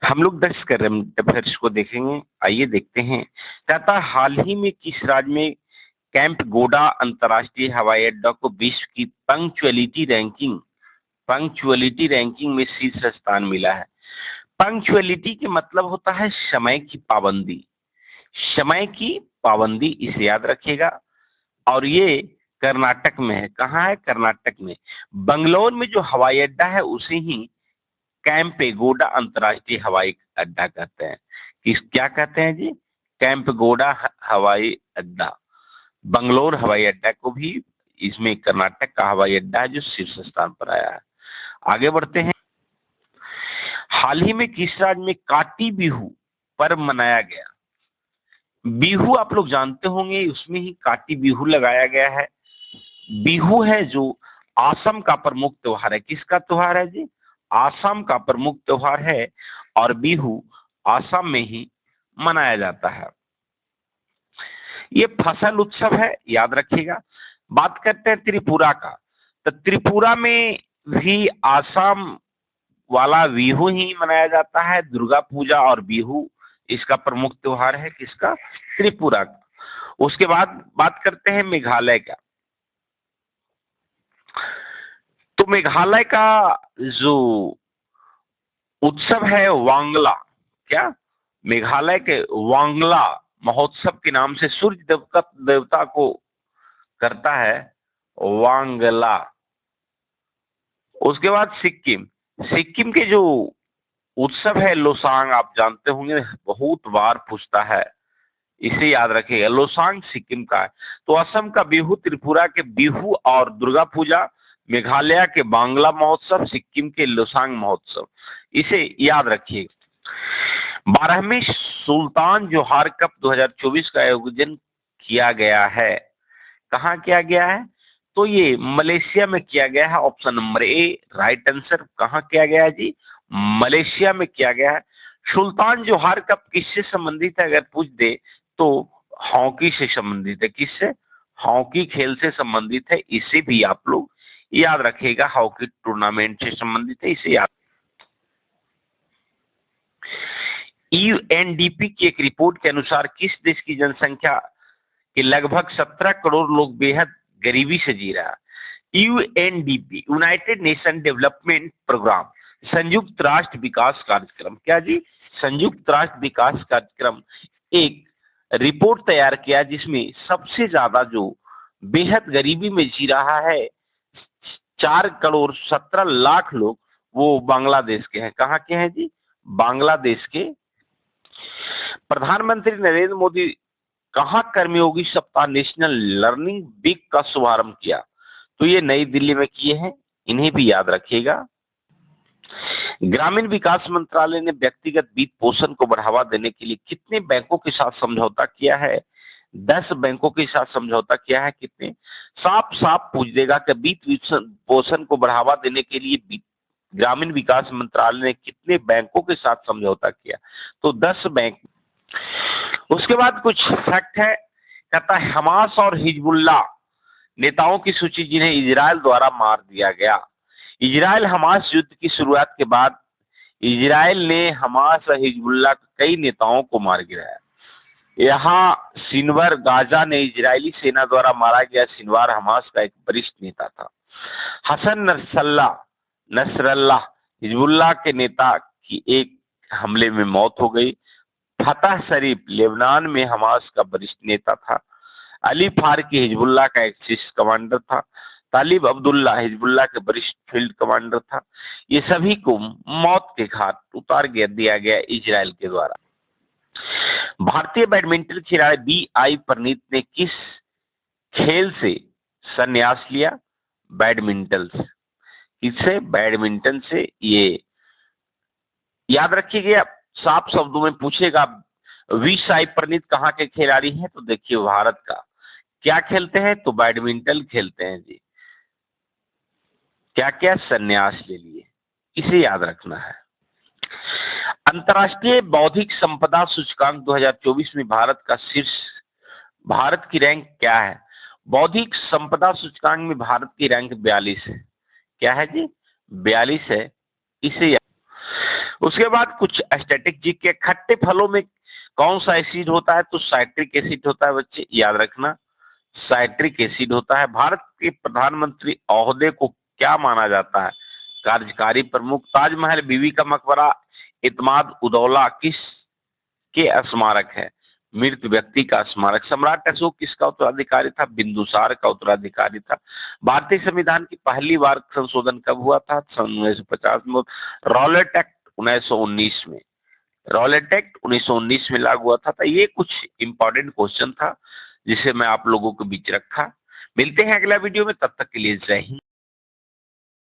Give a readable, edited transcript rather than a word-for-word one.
हम लोग 10 current affairs को देखेंगे। आइए देखते हैं। कहता है हाल ही में किस राज्य में कैंप गोडा अंतर्राष्ट्रीय हवाई अड्डा को विश्व की पंक्चुअलिटी रैंकिंग में शीर्ष स्थान मिला है। पंक्चुअलिटी के मतलब होता है समय की पाबंदी। समय की पाबंदी, इसे याद रखिएगा। और ये कर्नाटक में है। कहाँ है? कर्नाटक में। बंगलौर में जो हवाई अड्डा है उसे ही कैंपेगोडा अंतर्राष्ट्रीय हवाई अड्डा कहते हैं। क्या कहते हैं जी? कैंपेगोडा हवाई अड्डा। बंगलोर हवाई अड्डा को भी, इसमें कर्नाटक का हवाई अड्डा है जो शीर्ष स्थान पर आया है। आगे बढ़ते हैं। हाल ही में किस राज्य में काटी बिहू पर्व मनाया गया? बिहू आप लोग जानते होंगे, उसमें ही काटी बिहू लगाया गया है। बिहू है जो असम का प्रमुख त्योहार है। किसका त्योहार है जी? असम का प्रमुख त्योहार है। और बिहू असम में ही मनाया जाता है। ये फसल उत्सव है, याद रखिएगा। बात करते हैं त्रिपुरा का। तो त्रिपुरा में भी असम वाला बिहू ही मनाया जाता है। दुर्गा पूजा और बिहू इसका प्रमुख त्योहार है। किसका? त्रिपुरा का। उसके बाद बात करते हैं मेघालय का। तो मेघालय का जो उत्सव है वांगला। क्या? मेघालय के वांगला महोत्सव के नाम से सूर्य देवता को करता है वांगला। उसके बाद सिक्किम। सिक्किम के जो उत्सव है लोसांग, आप जानते होंगे, बहुत बार पूछता है, इसे याद रखिएगा। लोसांग सिक्किम का है। तो असम का बिहू, त्रिपुरा के बिहू और दुर्गा पूजा, मेघालय के बांग्ला महोत्सव, सिक्किम के लोसांग महोत्सव, इसे याद रखिएगा। 12वें सुल्तान जोहार कप 2024 का आयोजन किया गया है। कहाँ किया गया है? तो ये मलेशिया में किया गया है। Option number A right answer. कहाँ किया गया है जी? मलेशिया में किया गया है। सुल्तान जोहार कप किससे संबंधित है अगर पूछ दे तो हॉकी से संबंधित है। किससे? हॉकी खेल से संबंधित है। इसे भी आप लोग याद रखिएगा। हॉकी टूर्नामेंट से संबंधित है, इसे याद। यूएनडीपी की एक रिपोर्ट के अनुसार किस देश की जनसंख्या के लगभग 17 करोड़ लोग बेहद गरीबी से जी रहा है? UNDP, United Nation Development Program, संयुक्त राष्ट्र विकास कार्यक्रम। क्या जी? संयुक्त राष्ट्र विकास कार्यक्रम एक रिपोर्ट तैयार किया जिसमें सबसे ज्यादा जो बेहद गरीबी में जी रहा है 4 करोड़ 17 लाख लोग, वो बांग्लादेश के हैं। कहाँ के हैं जी? बांग्लादेश के। प्रधानमंत्री नरेंद्र मोदी कहाँ कर्मयोगी सप्ताह नेशनल लर्निंग वीक का शुभारंभ किया? तो ये नई दिल्ली में किए हैं। इन्हें भी याद रखिएगा। ग्रामीण विकास मंत्रालय ने व्यक्तिगत वित्त पोषण को बढ़ावा देने के लिए कितने बैंकों के साथ समझौता किया है? 10 बैंकों के साथ समझौता किया है। कितने? साफ साफ पूछ देगा कि वित्त पोषण को बढ़ावा देने के लिए ग्रामीण विकास मंत्रालय ने कितने बैंकों के साथ समझौता किया? तो 10 बैंक। उसके बाद कुछ फैक्ट है। कहता है हमास और हिजबुल्लाह नेताओं की सूची जिन्हें इजरायल द्वारा मार दिया गया। इजरायल हमास युद्ध की शुरुआत के बाद इजरायल ने हमास और हिजबुल्लाह के कई नेताओं को मार गिराया। यहाँ सिनवर गाजा ने इजरायली सेना द्वारा मारा गया सिनवार हमास का एक वरिष्ठ नेता था। हसन नसरल्लाह हिजबुल्लाह के नेता की एक हमले में मौत हो गई। फतह शरीफ लेबनान में हमास का वरिष्ठ नेता था। अली फारूकी हिजबुल्लाह का एक शीर्ष कमांडर था। तालिब अब्दुल्ला हिजबुल्लाह के वरिष्ठ फील्ड कमांडर था। ये सभी को मौत के घाट उतार दिया गया इजरायल के द्वारा। भारतीय बैडमिंटन खिलाड़ी बी.आई. प्रनीत ने किस खेल से संन्यास लिया? बैडमिंटन से। किससे? बैडमिंटन से। ये याद रखिएगा। साफ शब्दों में पूछेगा बी.आई. प्रनीत कहाँ के खिलाड़ी हैं? तो देखिए भारत का। क्या खेलते हैं? तो बैडमिंटन खेलते हैं जी। क्या क्या? संन्यास ले लिए। इसे याद रखना है। अंतर्राष्ट्रीय बौद्धिक संपदा सूचकांक 2024 में भारत की रैंक क्या है? बौद्धिक संपदा सूचकांक में भारत की रैंक 42 है। क्या है जी? 42 है। इसे उसके बाद कुछ स्टैटिक जी के, खट्टे फलों में कौन सा एसिड होता है? तो साइट्रिक एसिड होता है बच्चे, याद रखना, साइट्रिक एसिड होता है। भारत के प्रधानमंत्री ओहदे को क्या माना जाता है? कार्यकारी प्रमुख। ताजमहल, बीवी का मकबरा, इत्माद उदौला किस के स्मारक है? मृत व्यक्ति का स्मारक। सम्राट अशोक किसका उत्तराधिकारी था? बिंदुसार का उत्तराधिकारी था। भारतीय संविधान की पहली बार संशोधन कब हुआ था? सन 1950 में। रॉलेट एक्ट 1919 में, रॉलेट एक्ट 1919 में लागू हुआ था। तो ये कुछ इंपॉर्टेंट क्वेश्चन था जिसे मैं आप लोगों के बीच रखा। मिलते हैं अगला वीडियो में, तब तक के लिए जय हिंद।